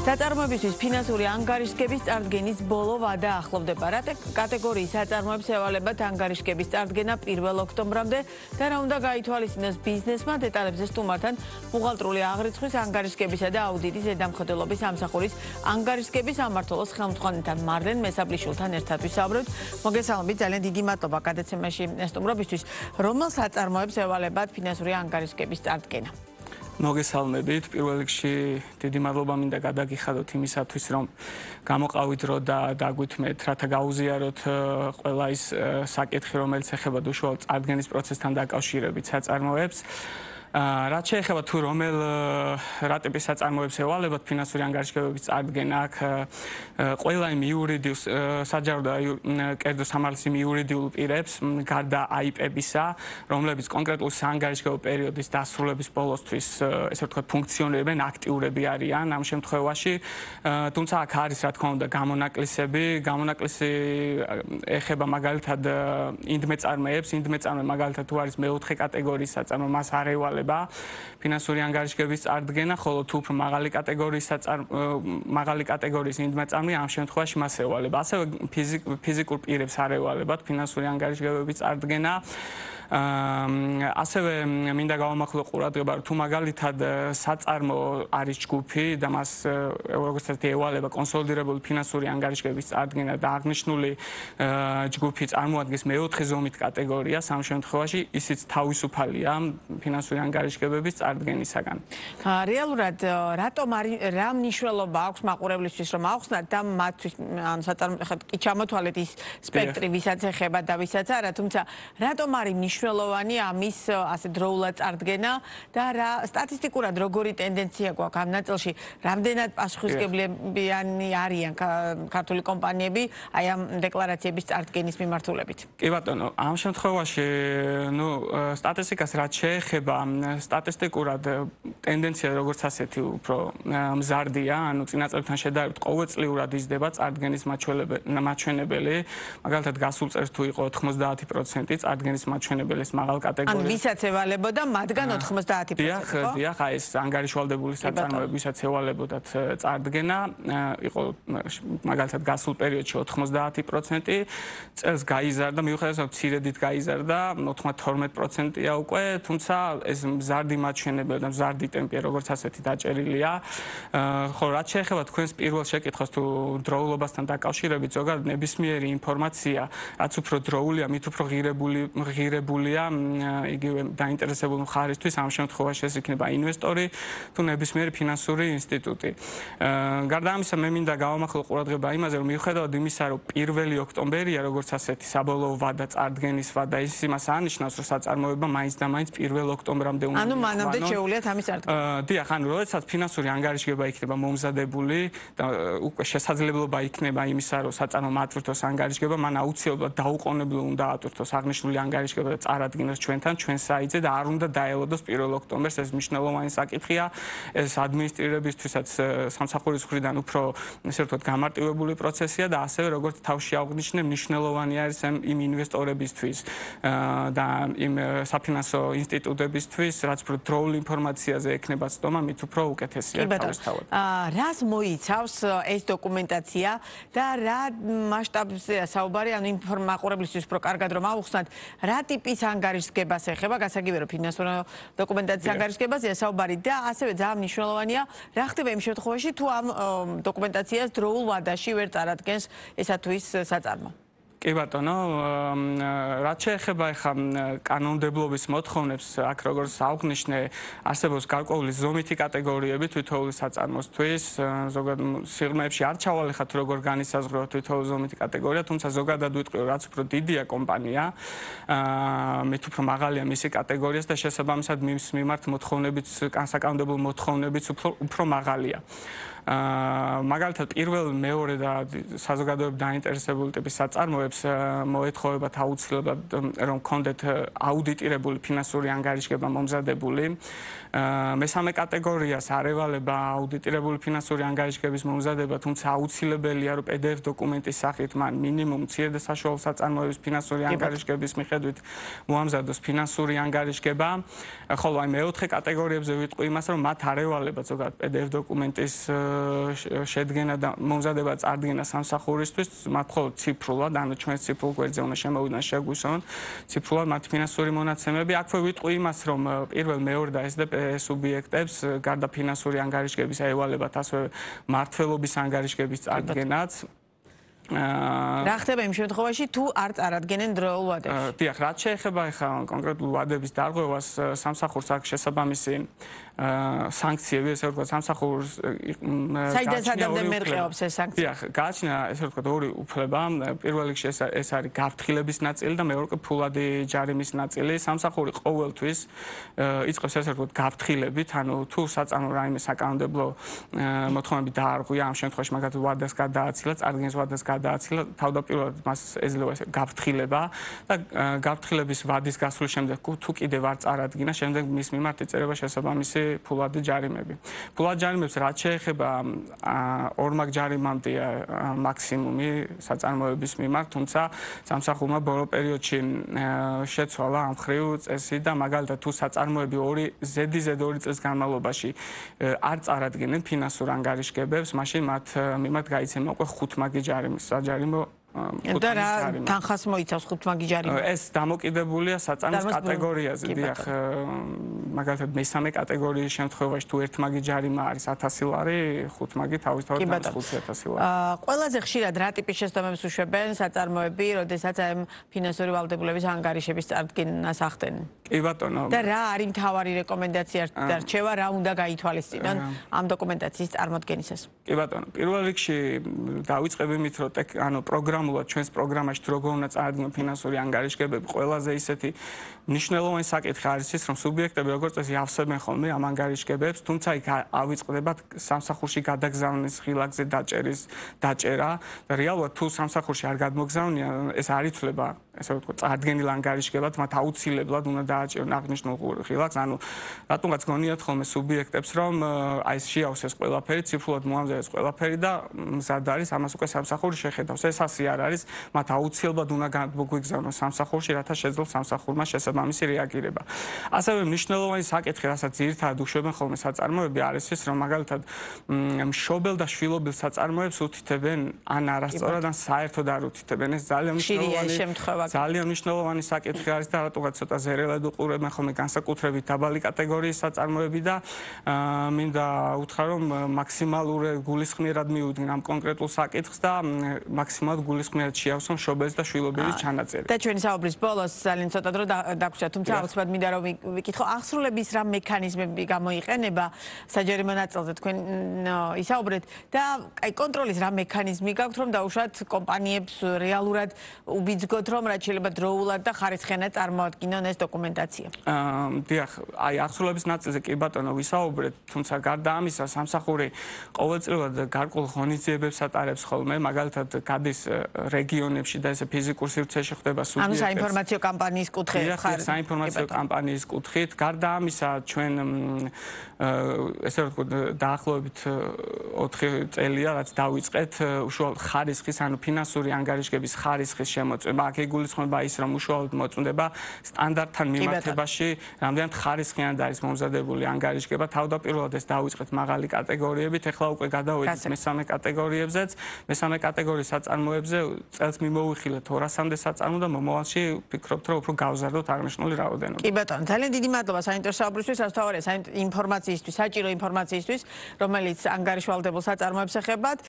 საწარმოებისთვის ფინანსური ანგარიშგების წარდგენის ბოლო ვადა ახლოვდება. რა კატეგორიის საწარმოებს ევალებათ ანგარიშგების წარდგენა 1 ოქტომბრამდე და რა უნდა გაითვალისწინოს ბიზნესმა, დეტალებზე სტუმართან ბუღალტრული აღრიცხვის ანგარიშგებისა და აუდიტის ზედამხედველობის სამსახურის ანგარიშგების სამმართველოს ხელმძღვანელთან მარლენ მესაბლიშვილთან ერთად ვისაუბრებთ. მოგესალმებით, ძალიან დიდი მადლობა გადაცემაში სტუმრობისთვის. რომელ საწარმოებს ევალებათ ფინანსური ანგარიშგების წარდგენა? მოგესალმებით, პირველ რიგში დიდი მადლობა მინდა გადაგიხადოთ იმისათვის, რომ გამოყავით დრო და დაგვითმეთ, რათა გაუზიაროთ ყველა ის საკითხი, რომელიც ეხება უშუალოდ წარდგენის პროცესთან დაკავშირებით საწარმოებს. რაც შეეხება თუ რომელ რა ტიპის საწარმოებს ევალებათ ფინანსური ანგარიშგებების წარდგენა, აქ ყველა იმ იურიდიულ საჯარო და კერძო სამართლის იმ იურიდიულ პირებს, გარდა აიპებისა, რომლებიც კონკრეტულ საანგარიშგებო პერიოდის დასრულების ბოლოსთვის, ესე ვთქვათ, ფუნქციონირებენ, აქტიურები არიან ამ შემთხვევაში. თუმცა აქ არის, რა თქმა უნდა, გამონაკლისები. გამონაკლისი ეხება მაგალითად ინდმეწარმეებს, ინდმეწარმე მაგალითად თუ არის მეოთხე კატეგორიის საწარმო, მას არ ევალება ფინანსური ანგარიშგების წარდგენა, ხოლო თუ უფრო მაღალი კატეგორიის ინდმეწარმე ამ შემთხვევაში მას ევალება. ასევე ფიზიკურ პირებს არ ევალებათ ფინანსური ანგარიშგებების წარდგენა. ასევე მინდა გავამახვილო ყურადღება, თუ მაგალითად საწარმო არის ჯგუფი და მას როგორც ასეთი ევალება კონსოლიდირებული ფინანსური ანგარიშგების წარდგენა და აღნიშნული ჯგუფი წარმოადგენს მეოთხე ზომით კატეგორიას, ამ შემთხვევაში ისიც თავისუფალია ფინანსური ანგარიშგებების წარდგენისაგან. რეალურად რატომ რა მნიშვნელობა აქვს მაყურებლისთვის, რომ ახსნათ და მათთვის ამ საწარმო კი ჩამოთვალეთ ის სპექტრი, ვისაც ეხება და ვისაც არა, თუმცა რატომ არის მნიშვნელოვანი ამის ასე დროულად წარდგენა და რა სტატისტიკურად როგორი ტენდენცია გვაქვს ამ ნაწილში, რამდენად პასუხისმგებლებიანი არიან ქართული კომპანიები აი ამ დეკლარაციების წარდგენის მიმართულებით? კი ბატონო, ამ შემთხვევაში სტატისტიკას რაც შეეხება, სტატისტიკურად ტენდენცია როგორც ასეთი უფრო მზარდია, ანუ წინა წლებთან შედარებით ყოველწლიურად იზრდება წარდგენის მაჩვენებელი. მაგალითად გასულ წელს თუ იყო 90% წარდგენის მაჩვენებელი ეს მაღალ კატეგორიის. ანუ ვისაც ევალებოდა მათგან 90%. დიახ, ეს ანგარიშვალდებული საწარმოები, ვისაც ევალებოდათ წარდგენა, იყო მაგალითად გასულ პერიოდში 90%, წელს გაიზარდა, მიუხედავად მცირედით გაიზარდა, 92%-ია უკვე, თუმცა ეს მზარდი მაჩვენებელი და მზარდი ტემპია როგორც ასეთი დაჭერილია. ხოლო რაც შეეხება თქვენს პირველ შეკითხვას თუ დროულობასთან დაკავშირებით, ზოგადად ნებისმიერი ინფორმაცია, რაც უფრო დროულია, მით უფრო ღირებულია იგივე დაინტერესებული მხარისთვის, ამ შემთხვევაში ეს იქნება ინვესტორი თუ ნებისმიერი ფინანსური ინსტიტუტი. გარდა ამისა, მე მინდა გავამახვილო ყურადღება იმაზე, რომ მიუხედავად იმისა, რომ 1 ოქტომბერია როგორც ასეთი საბოლოო ვადა, წარდგენის ვადა, ის იმას ანიშნავს, რომ საწარმოებმა მაინც და მაინც 1 ოქტომბრამდე უნდა ანუ მანამდე შეუულიათ ამის წარდგენა. დიახ, ანუ როდესაც ფინანსური ანგარიშგება იქნება მომზადებული და უკვე შესაძლებლობა იქნება იმისა, რომ საწარმომ ატვირთოს ანგარიშგება, მან აუცილებლად დაუყოვნებლივ უნდა ატვირთოს აღნიშნული ანგარიშგება და წარადგინოს ჩვენთან, ჩვენ საიტზე და არ უნდა დაელოდოს 1 ოქტომბერს. ეს მნიშვნელოვანი საკითხია. ეს ადმინისტრირებისთვისაც სამსახურის მხრიდან უფრო ესე ვთქვათ გამარტივებული პროცესია და ასევე როგორც თავში აღნიშნე, მნიშვნელოვანი არის იმ ინვესტორებისთვის და იმ საფინანსო ინსტიტუტებისთვის, რაც უფრო დროულ ინფორმაციაზე ექნება ცდომა, მით უფრო უკეთესია თავისთავად. რას მოიცავს ეს დოკუმენტაცია და რა მასშტაბზე საუბარი, ანუ მაყურებლისთვის უფრო კარგად რომ ავუხსნათ, რა ტიპის ანგარიშგებას ეხება, გასაგებია რომ ფინანსური დოკუმენტაციის ანგარიშგებაზეა საუბარი და ასევე ძალიან მნიშვნელოვანია, რა ხდება იმ შემთხვევაში, თუ ამ დოკუმენტაციას დროულ ვადაში ვერ წარადგენს ესა თუ ის საწარმო. კი ბატონო, რაც შეეხება ახლა კანონმდებლობის მოთხოვნებს, აქ როგორც აღნიშნე, არსებობს გარკვეული ზომითი კატეგორიები თითოეული საწარმოსთვის. ზოგადად სიღრმეებში არ ჩავალეხათ როგორ განისაზღვრება თითოეული ზომითი კატეგორია, თუმცა ზოგადად ვიტყვი, რაც უფრო დიდია კომპანია, მით უფრო მაღალია მისი კატეგორიას და შესაბამისად მის მიმართ მოთხოვნებიც, საკანონმდებლო მოთხოვნებიც უფრო მაღალია. მაგალითად პირველ, მეორე და საზოგადოებრივ დაინტერესებული ტიპის საწარმოებს მოეთხოვებათ აუცილებლად რომ კონდეთ აუდიტირებული ფინანსური ანგარიშგება მომზადებული. მესამე კატეგორიას არ ევალება აუდიტირებული ფინანსური ანგარიშგების მომზადება, თუმცა აუცილებელია რომ PDF დოკუმენტის სახით მან მინიმუმ მცირე და საშუალო საწარმოების ფინანსური ანგარიშგების მიხედვით მოამზადოს ფინანსური ანგარიშგება. ხოლო აი მეოთხე კატეგორიებზე ვიტყვი იმას, რომ მათ არ ევალება ზოგადად PDF დოკუმენტის შედგენა და მომზადება წარდგენა სამსახურისთვის მათ მხოლოდ ციფრულად, ანუ ჩვენს ციფრულ გვერდზე უნდა შემოვიდნენ შეგვისვონ ციფრულად მათი ფინანსური მონაცემები. აქვე ვიტყვი იმას, რომ პირველ, მეორე და SD სუბიექტებს გარდა ფინანსური ანგარიშგების ევალებათ ასევე მმართველობის ანგარიშგების წარდგენაც. რა ხდება იმ შემთხვევაში თუ არ წარადგენენ დროულ ვადებში? დიახ, რაც შეეხება ახლა კონკრეტულ ვადების დარღვევას, სამსახურს აქვს შესაბამისი სანქციები, ესე ვთქვათ, სამსახურს საიდანაც მერყეობს ეს სანქცია? დიახ, გააჩნია, ესე ვთქვათ, ორი უფლება. პირველ რიგში ეს არის გაფრთხილების ნაწილი და მეორე კი ფულადი ჯარიმის ნაწილი. სამსახური ყოველთვის იწყებს, ესე ვთქვათ, გაფრთხილებით, ანუ თუ საწარმო რაიმე საკანონმდებლო მოთხოვნები დაარღვია, ამ შემთხვევაში მაგათ ვადას გადააცილა, წარდგენის ვადას გადააცილა, თავდაპირველად მას ეძლევა ეს გაფრთხილება და გაფრთხილების ვადის გასვლის შემდეგ თუ კიდევ არ წარადგინა, შემდეგ მის მიმართ იწერება შესაბამისი ფულადი ჯარიმები. ფულადი ჯარიმებს რაც შეეხება ორმაგ ჯარიმამდეა მაქსიმუმი საწარმოების მიმართ, თუმცა სამსახურმა ბოლო პერიოდში შეცვალა ამ ხრივ წესი და მაგალითად თუ საწარმოები ზედიზედ 2 წლის განმავლობაში არ წარადგენენ ფინანსურ ანგარიშგებებს, მაშინ მათ მიმართ გაიცემა უკვე 5 მაგი ჯარიმის საჯარიმო და რა თანხას მოიცავს 5 მაგი ჯარიმა? ეს დამოკიდებულია საწარმოს კატეგორიაზე, დიახ. მაგალითად მესამე კატეგორიის შემთხვევაში თუ 1 მაგი ჯარიმა არის 1000 ლარი, 5 მაგი თავისთავად 5000 ლარი. ყველაზე ხშირად რა ტიპის შესაბამებს უშვებენ საწარმოები, როდესაც ამ ფინანსური ვალდებულების ანგარიშების წარდგენას ახდენენ? კი ბატონო. და რა არის მთავარი რეკომენდაცია და რჩევა, რა უნდა გაითვალისწინონ ამ დოკუმენტაციის წარმოდგენისას? კი ბატონო, პირველ რიგში დავიწყებ იმით, რომ ანუ პროგრამულად ჩვენს პროგრამაში როგორ უნდა წარადგინონ ფინანსური ანგარიშგებები, ყველაზე ისეთი მნიშვნელოვანი საკითხი არის ის, რომ სუბიექტები როგორც წესი ავსებენ ხოლმე ამ ანგარიშგებებს, თუმცა იქ ავიწყდებათ სამსახურში გადაგზავნის ხილაკზე დაჭერა და რეალურად თუ სამსახურში არ გადმოგზავნიან, ეს არ ითვლება, ესე ვთქვათ, წარდგენილ ანგარიშგებად, მათ აუცილებლად უნდა დააჭერონ აღნიშნულ ხილაკს, ანუ რატომღაც გონიათ ხოლმე სუბიექტებს, რომ აი ეს შეავსეს ყველაფერი, ციფრულად მოამზადეს ყველაფერი და მზად არის ამას უკვე სამსახური შეხედავს. ეს ასე არ არის, მათ აუცილებლად უნდა გამოგვიგზავნონ სამსახურში, რათა შეძლოს სამსახურმა შესაბამისი რეაგირება. ასევე მნიშვნელოვანი საკითხი, რასაც ძირითადად უშვებენ ხოლმე საწარმოები, არის ის, რომ მაგალითად მშობელ და შვილობილ საწარმოებს უთითებენ ან არასწორად, ან საერთოდ არ უთითებენ. ეს ძალიან მნიშვნელოვანი საკითხი არის და რატომღაც ცოტა ზერელად უყურებენ ხოლმე განსაკუთრებით დაბალი კატეგორიის საწარმოები და მინდა უთხრა, რომ მაქსიმალურად გულისხმიერად მიუდგნენ ამ კონკრეტულ საკითხს და მაქსიმალურად გულისხმიერად შეავსონ მშობელის და შვილობილის ჩანაწერი. და ჩვენი საუბრის ბოლოს ძალიან ცოტა დრო დაგვრჩა, თუმცა აუცილებლად მინდა რომ ვიკითხო, აღსრულების რა მექანიზმები გამოიყენება საჯარიმო ნაწილზე თქვენ ისაუბრეთ და აი კონტროლის რა მექანიზმი გაქვთ, რომ დაუშვათ კომპანიებს რეალურად უბიძგოთ, რომ რაც შეიძლება დროულად და ხარისხიანად წარმოადგინონ ეს დოკუმენტაცია? დიახ, აი აღსრულების ნაწილზე კი ბატონო ვისაუბრეთ, თუმცა გარდა ამისა სამსახური ყოველწლიურად გარკვეულ ღონისძიებებს ატარებს ხოლმე, მაგალითად გადის რეგიონებში და ესე ფიზიკურ სივრცეში ხდება სუბიექტებს. ანუ საინფორმაციო კამპანიის კუთხით ხარ. საინფორმაციო კამპანიის კუთხით. გარდა ამისა ჩვენ ესე ვთქვათ დაახლოებით 4 წელია რაც დავიწყეთ უშუალოდ ხარისხის, ანუ ფინანსური ანგარიშგების ხარისხის შემოწმება. აქ იგულისხმება ის, რომ უშუალოდ მოწმდება სტანდარტთან მიმართებაში, რამდენად ხარისხიანად არის მომზადებული ანგარიშგება. თავდაპირველად ეს დავიწყეთ მაღალი კატეგორიებით, ეხლა უკვე გადავედით მესამე კატეგორიებზეც. მესამე კატეგორიის საწარმოებზე წელს მიმოვიხილეთ 200-მდე საწარმო და მომავალში ვფიქრობთ, რომ უფრო გავზარდოთ აღნიშნული რაოდენობა. კი ბატონო, ძალიან დიდი მადლობა საინტერესო საუბრისთვის, ასთავარია ინფორმაციისთვის, საჭირო ინფორმაციისთვის, რომელიც ანგარიშვალდებულ საწარმოებს ეხებათ.